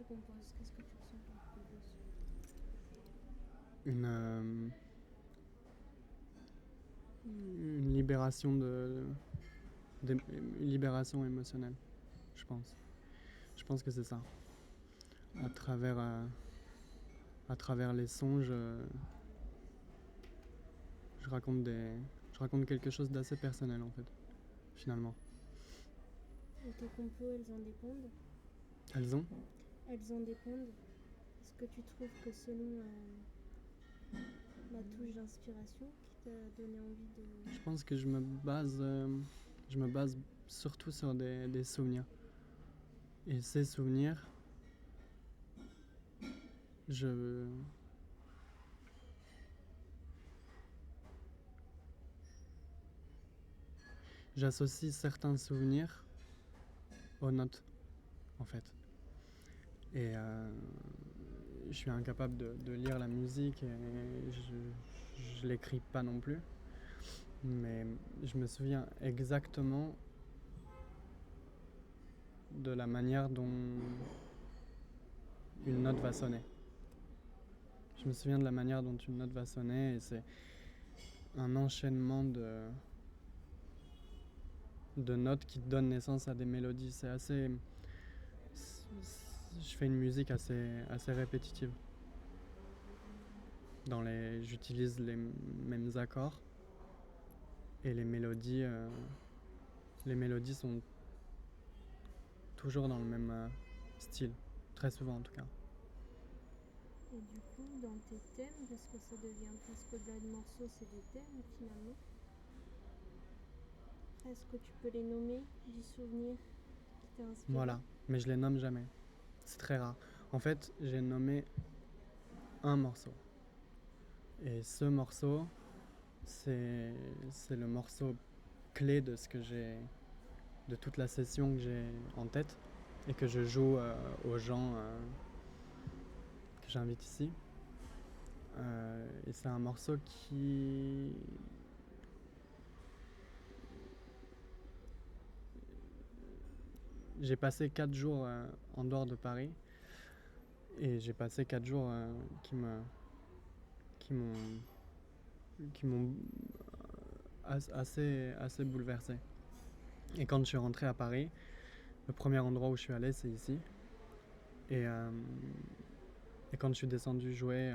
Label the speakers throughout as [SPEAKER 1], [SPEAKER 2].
[SPEAKER 1] tu composes? Qu'est-ce que tu ressens quand tu composes?
[SPEAKER 2] Une libération une libération émotionnelle, je pense. Je pense que c'est ça. À travers les sons, je raconte quelque chose d'assez personnel en fait, finalement.
[SPEAKER 1] Et tes compos, elles en dépendent?
[SPEAKER 2] Elles ont
[SPEAKER 1] Elles en dépendent. Est-ce que tu trouves que selon la touche d'inspiration qui t'a donné envie de...
[SPEAKER 2] Je pense que je me base surtout sur des souvenirs. Et ces souvenirs, j'associe certains souvenirs aux notes, en fait. Et je suis incapable de lire la musique et je l'écris pas non plus. Mais je me souviens exactement de la manière dont une note va sonner. Je me souviens de la manière dont une note va sonner et c'est un enchaînement de notes qui donnent naissance à des mélodies. C'est assez... Je fais une musique assez répétitive. J'utilise les mêmes accords et les mélodies sont toujours dans le même style, très souvent en tout cas.
[SPEAKER 1] Et du coup, dans tes thèmes, parce que ça devient presque au-delà de morceaux, c'est des thèmes finalement. Est-ce que tu peux les nommer du souvenir qui t'a inspiré?
[SPEAKER 2] Voilà, mais je les nomme jamais. C'est très rare. En fait, j'ai nommé un morceau. Et ce morceau, c'est le morceau clé de de toute la session que j'ai en tête et que je joue aux gens que j'invite ici. Et c'est un morceau qui... J'ai passé 4 jours en dehors de Paris et j'ai passé 4 jours qui m'ont assez bouleversé. Et quand je suis rentré à Paris, le premier endroit où je suis allé, c'est ici. Et quand je suis descendu jouer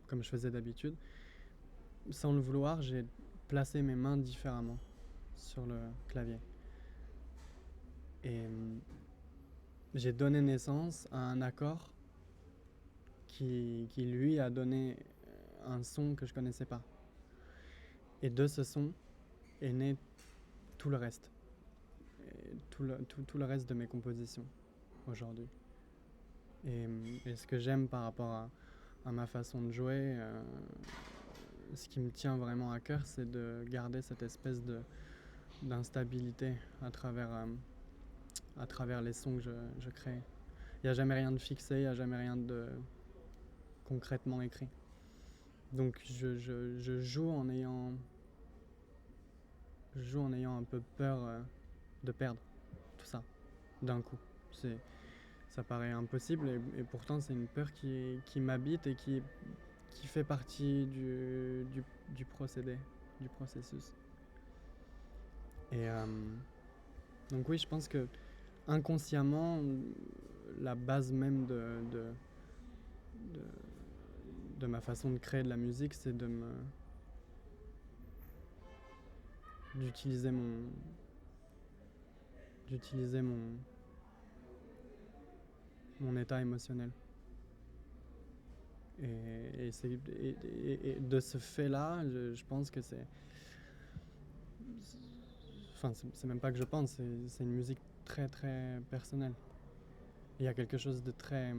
[SPEAKER 2] comme je faisais d'habitude, sans le vouloir, j'ai placé mes mains différemment sur le clavier. Et j'ai donné naissance à un accord qui lui a donné un son que je connaissais pas. Et de ce son est né tout le reste. Et tout le reste de mes compositions aujourd'hui. Et ce que j'aime par rapport à ma façon de jouer, ce qui me tient vraiment à cœur, c'est de garder cette espèce d'instabilité à travers les sons que je crée. Il n'y a jamais rien de fixé, il n'y a jamais rien de concrètement écrit. Donc je joue en ayant un peu peur de perdre tout ça d'un coup. Ça paraît impossible et pourtant c'est une peur qui m'habite et qui fait partie du procédé, du processus. Et donc oui, je pense que inconsciemment, la base même de ma façon de créer de la musique, c'est d'utiliser mon état émotionnel. Et de ce fait-là, je pense que c'est... Enfin, c'est même pas que je pense, c'est une musique très très personnelle. Il y a quelque chose de très...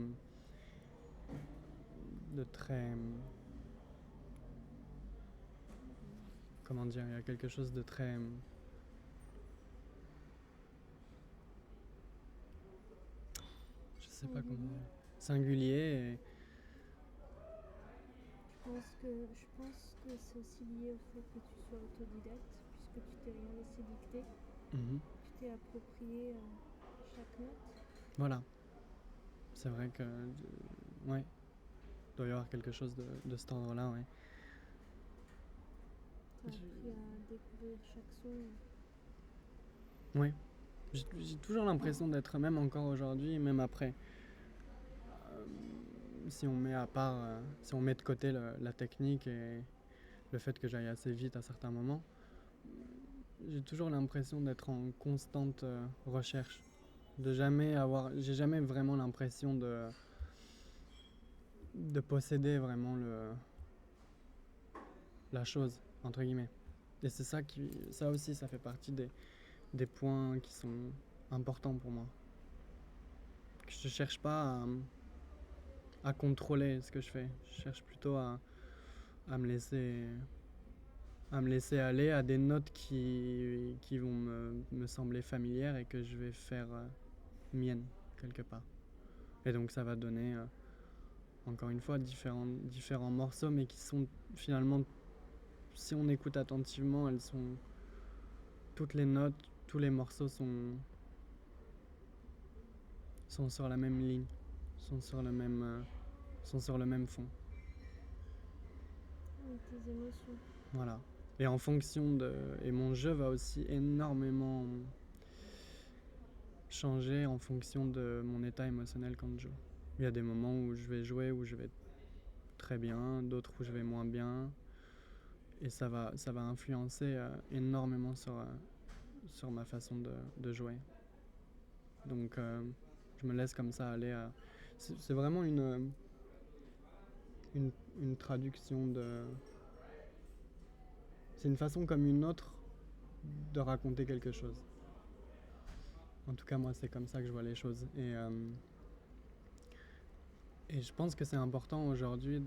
[SPEAKER 2] Comment dire? Il y a quelque chose de très... Je sais pas comment dire. Singulier.
[SPEAKER 1] Je pense que c'est aussi lié au fait que tu sois autodidacte, puisque tu t'es rien laissé dicter.
[SPEAKER 2] Mm-hmm.
[SPEAKER 1] Tu t'es approprié chaque note.
[SPEAKER 2] Voilà. c'est vrai que, ouais, il doit y avoir quelque chose de cet ordre-là, ouais.
[SPEAKER 1] T'as appris à découvrir chaque son.
[SPEAKER 2] Ouais. J'ai toujours l'impression d'être, même encore aujourd'hui, même après, si on met à part, si on met de côté la technique et le fait que j'aille assez vite à certains moments, j'ai toujours l'impression d'être en constante recherche. J'ai jamais vraiment l'impression de posséder vraiment la chose, entre guillemets. Et c'est ça aussi, ça fait partie des points qui sont importants pour moi. Je cherche pas à contrôler ce que je fais. Je cherche plutôt à me laisser aller à des notes qui vont me sembler familières et que je vais faire miennes quelque part. Et donc ça va donner, encore une fois, différents morceaux, mais qui sont finalement, si on écoute attentivement, toutes les notes, tous les morceaux sont sur la même ligne, sont sur le même fond.
[SPEAKER 1] Et tes émotions.
[SPEAKER 2] Voilà. Et et mon jeu va aussi énormément changer en fonction de mon état émotionnel quand je joue. Il y a des moments où je vais jouer, où je vais très bien, d'autres où je vais moins bien. Et ça va influencer énormément sur ma façon de jouer. Donc je me laisse comme ça aller à... C'est vraiment une traduction de... C'est une façon comme une autre de raconter quelque chose. En tout cas, moi, c'est comme ça que je vois les choses. Et je pense que c'est important aujourd'hui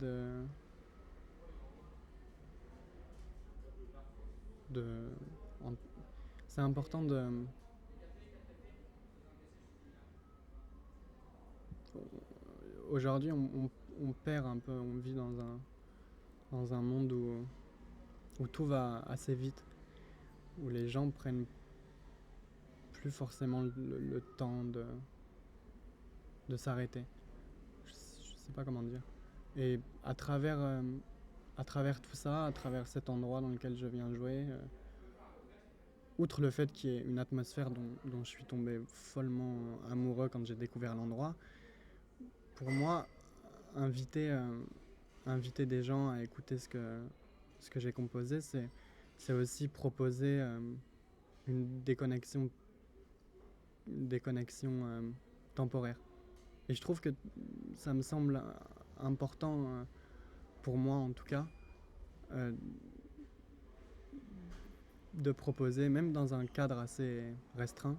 [SPEAKER 2] c'est important aujourd'hui, on perd un peu, on vit dans un monde où tout va assez vite, où les gens prennent plus forcément le temps de s'arrêter. Je sais pas comment dire. Et à travers tout ça, à travers cet endroit dans lequel je viens jouer, outre le fait qu'il y ait une atmosphère dont je suis tombé follement amoureux quand j'ai découvert l'endroit, pour moi, inviter des gens à écouter ce que j'ai composé, c'est aussi proposer une déconnexion temporaire. Et je trouve que ça me semble important, pour moi en tout cas, de proposer, même dans un cadre assez restreint,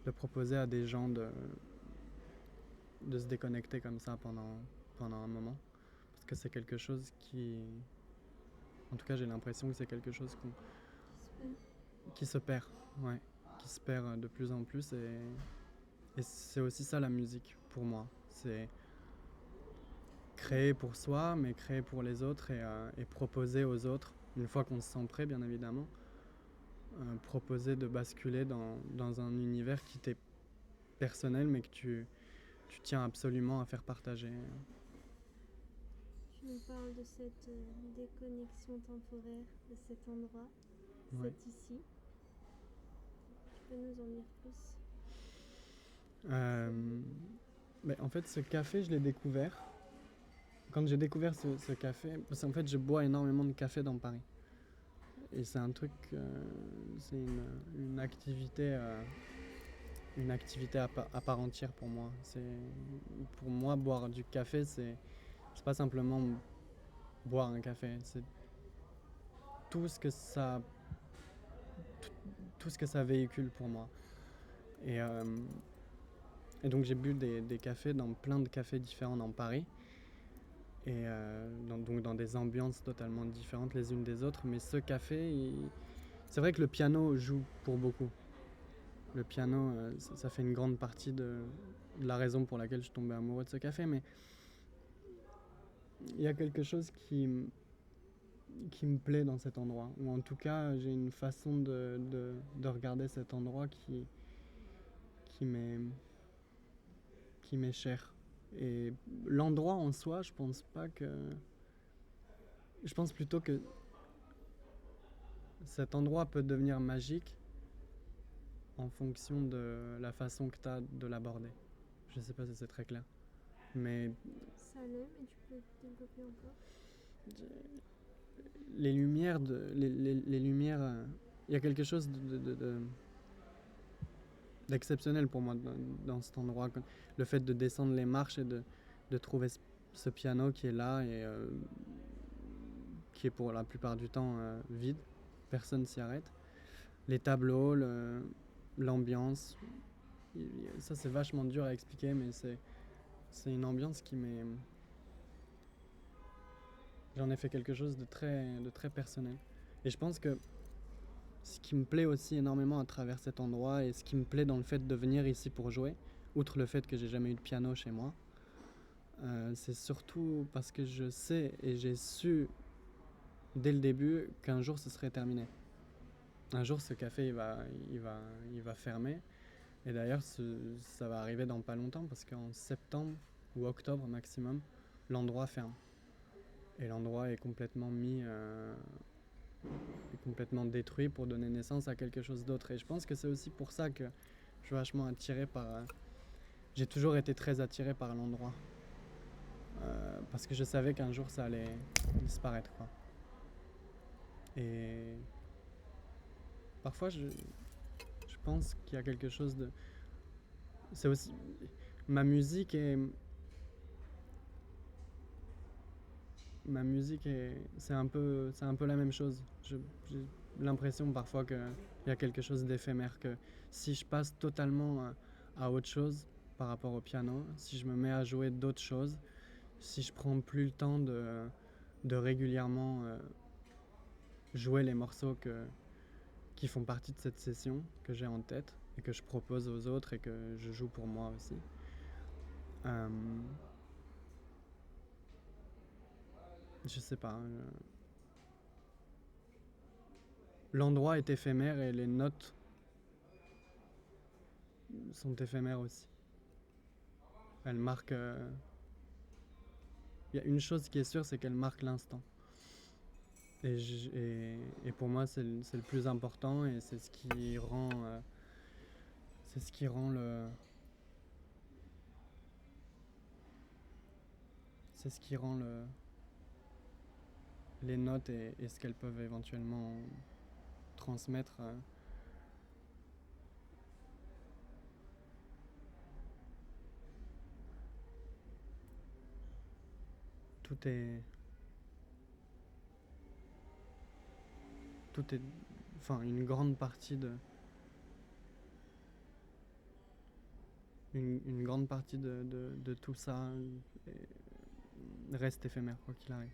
[SPEAKER 2] de proposer à des gens de se déconnecter comme ça pendant un moment. Parce que c'est quelque chose en tout cas, j'ai l'impression que c'est quelque chose qui se perd. Ouais, qui se perd de plus en plus. Et c'est aussi ça la musique pour moi. C'est créer pour soi, mais créer pour les autres et proposer aux autres, une fois qu'on se sent prêt, bien évidemment, proposer de basculer dans un univers qui t'est personnel, mais que tu tiens absolument à faire partager.
[SPEAKER 1] Tu nous parles de cette déconnexion temporaire, de cet endroit,
[SPEAKER 2] Ouais.
[SPEAKER 1] c'est ici. Tu peux nous en dire plus?
[SPEAKER 2] Mais en fait, ce café, je l'ai découvert. Quand j'ai découvert ce café, parce qu'en fait, je bois énormément de café dans Paris. Et c'est un truc, c'est une activité à part entière pour moi. Pour moi, boire du café, c'est pas simplement boire un café, c'est tout ce que ça véhicule pour moi. Et donc j'ai bu des cafés dans plein de cafés différents dans Paris. Et donc dans des ambiances totalement différentes les unes des autres. Mais ce café, c'est vrai que le piano joue pour beaucoup. Le piano, ça fait une grande partie de la raison pour laquelle je suis tombé amoureux de ce café. Mais il y a quelque chose qui me plaît dans cet endroit. Ou en tout cas, j'ai une façon de regarder cet endroit qui m'est cher. Et l'endroit en soi, je pense pas que... Je pense plutôt que cet endroit peut devenir magique en fonction de la façon que tu as de l'aborder. Je sais pas si c'est très clair. Mais
[SPEAKER 1] Ça l'est, mais tu peux développer encore.
[SPEAKER 2] les lumières, les lumières, il y a quelque chose d'exceptionnel pour moi dans cet endroit. Le fait de descendre les marches et de trouver ce piano qui est là et qui est pour la plupart du temps vide, personne s'y arrête. Les tableaux, l'ambiance, ça c'est vachement dur à expliquer, mais c'est une ambiance qui m'est... J'en ai fait quelque chose de très personnel. Et je pense que ce qui me plaît aussi énormément à travers cet endroit et ce qui me plaît dans le fait de venir ici pour jouer, outre le fait que j'ai jamais eu de piano chez moi, c'est surtout parce que je sais et j'ai su dès le début qu'un jour ce serait terminé. Un jour ce café il va fermer. Et d'ailleurs ça va arriver dans pas longtemps parce qu'en septembre ou octobre maximum, l'endroit ferme. Et l'endroit est complètement est complètement détruit pour donner naissance à quelque chose d'autre. Et je pense que c'est aussi pour ça que je suis vachement attiré par... j'ai toujours été très attiré par l'endroit. Parce que je savais qu'un jour ça allait disparaître, quoi. Et parfois je pense qu'il y a quelque chose de... C'est aussi... Ma musique est... C'est un peu la même chose. J'ai l'impression parfois qu'il y a quelque chose d'éphémère, que si je passe totalement à autre chose par rapport au piano, si je me mets à jouer d'autres choses, si je prends plus le temps de régulièrement jouer les morceaux qui font partie de cette session que j'ai en tête et que je propose aux autres et que je joue pour moi aussi, je sais pas. L'endroit est éphémère et les notes sont éphémères aussi. Elles marquent... Il y a une chose qui est sûre, c'est qu'elles marquent l'instant. Et pour moi, c'est le plus important et c'est ce qui rend... c'est ce qui rend le... C'est ce qui rend les notes et ce qu'elles peuvent éventuellement transmettre. Tout est... Enfin, une grande partie une grande partie de tout ça reste éphémère, quoi qu'il arrive.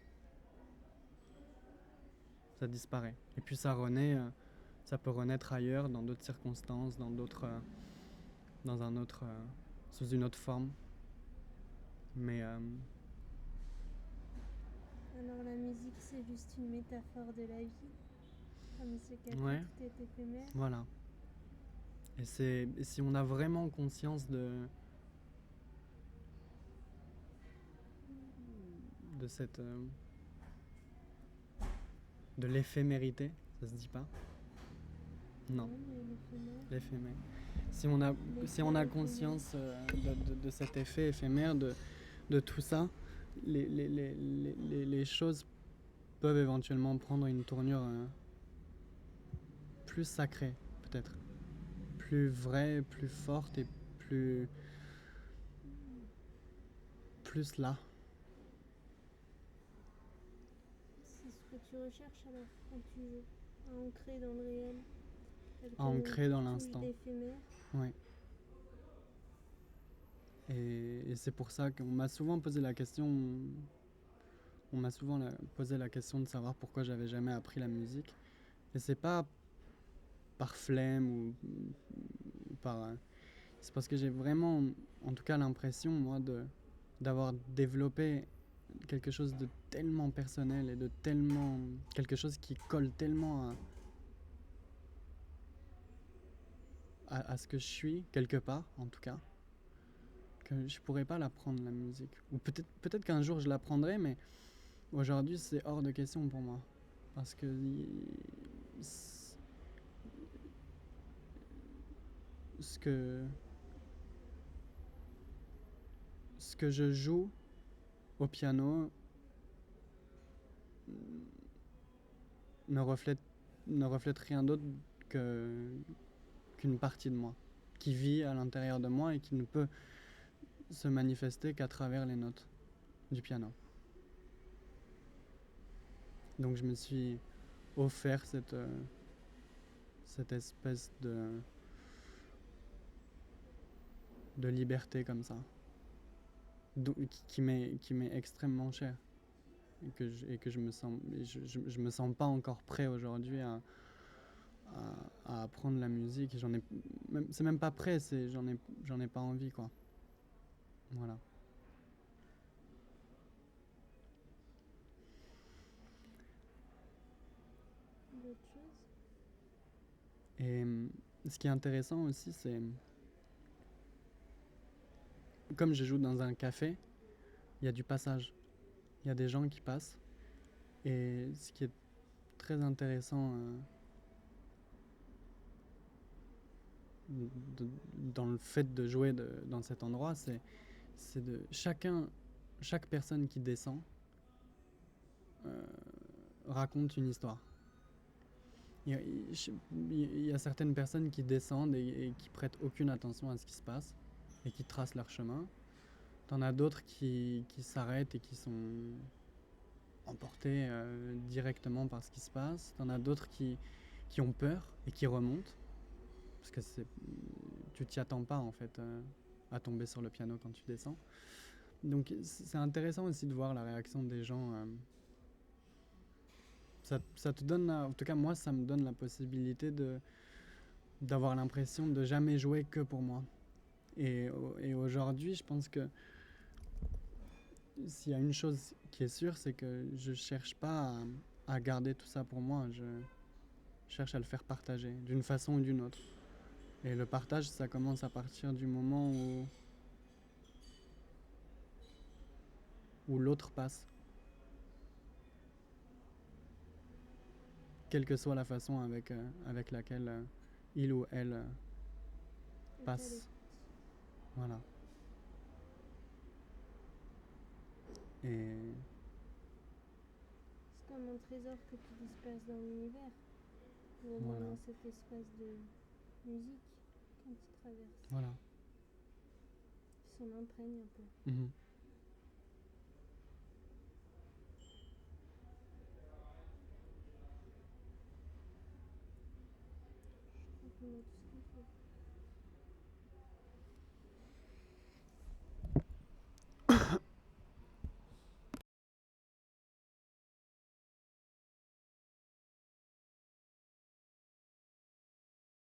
[SPEAKER 2] Ça disparaît. Et puis ça renaît, ça peut renaître ailleurs, dans d'autres circonstances, dans un autre, sous une autre forme. Mais
[SPEAKER 1] Alors la musique, c'est juste une métaphore de la vie. Comme ce café,
[SPEAKER 2] ouais,
[SPEAKER 1] tout est éphémère.
[SPEAKER 2] voilà. Et si on a vraiment conscience de cette... de l'éphémérité, ça se dit pas? Non, l'éphémère. Si on a conscience de cet effet éphémère, de tout ça, les choses peuvent éventuellement prendre une tournure plus sacrée, peut-être. Plus vraie, plus forte et plus là.
[SPEAKER 1] C'est ce que tu recherches alors quand tu joues, à ancrer dans le réel.
[SPEAKER 2] À ancrer dans l'instant.
[SPEAKER 1] Éphémère.
[SPEAKER 2] Ouais. Et c'est pour ça qu'on m'a souvent posé la question. On m'a souvent posé la question de savoir pourquoi j'avais jamais appris la musique. Et c'est pas par flemme ou par... c'est parce que j'ai vraiment, en tout cas, l'impression, moi, d'avoir développé quelque chose de tellement personnel et de tellement... quelque chose qui colle tellement à ce que je suis, quelque part, en tout cas, que je pourrais pas l'apprendre, la musique. Ou peut-être qu'un jour je l'apprendrai, mais aujourd'hui c'est hors de question pour moi. Parce que ce que, ce que je joue au piano ne reflète rien d'autre qu'une partie de moi, qui vit à l'intérieur de moi et qui ne peut se manifester qu'à travers les notes du piano. Donc je me suis offert cette espèce de liberté comme ça, qui m'est extrêmement chère. Et que je me sens pas encore prêt aujourd'hui à apprendre la musique. C'est même pas prêt, j'en ai pas envie, quoi. Voilà.
[SPEAKER 1] D'autres choses?
[SPEAKER 2] Et ce qui est intéressant aussi, c'est comme je joue dans un café, il y a du passage. Il y a des gens qui passent. Et ce qui est très intéressant dans le fait de jouer dans cet endroit, c'est de chaque personne qui descend raconte une histoire. Il y a certaines personnes qui descendent et qui prêtent aucune attention à ce qui se passe et qui tracent leur chemin. T'en as d'autres qui s'arrêtent et qui sont emportés directement par ce qui se passe. T'en as d'autres qui ont peur et qui remontent. Parce que tu t'y attends pas en fait à tomber sur le piano quand tu descends. Donc c'est intéressant aussi de voir la réaction des gens. Ça te donne, en tout cas moi ça me donne la possibilité d'avoir l'impression de jamais jouer que pour moi. Et aujourd'hui je pense que s'il y a une chose qui est sûre, c'est que je cherche pas à garder tout ça pour moi. Je cherche à le faire partager d'une façon ou d'une autre. Et le partage, ça commence à partir du moment où l'autre passe. Quelle que soit la façon avec laquelle il ou elle passe. Voilà. Et
[SPEAKER 1] c'est comme un trésor que tu disperses dans l'univers. Ou au moins dans cet espace de musique quand tu traverses.
[SPEAKER 2] Voilà.
[SPEAKER 1] Tu s'en imprègnes un peu.
[SPEAKER 2] Mmh.
[SPEAKER 1] Je crois qu'on a tout ce qu'il faut.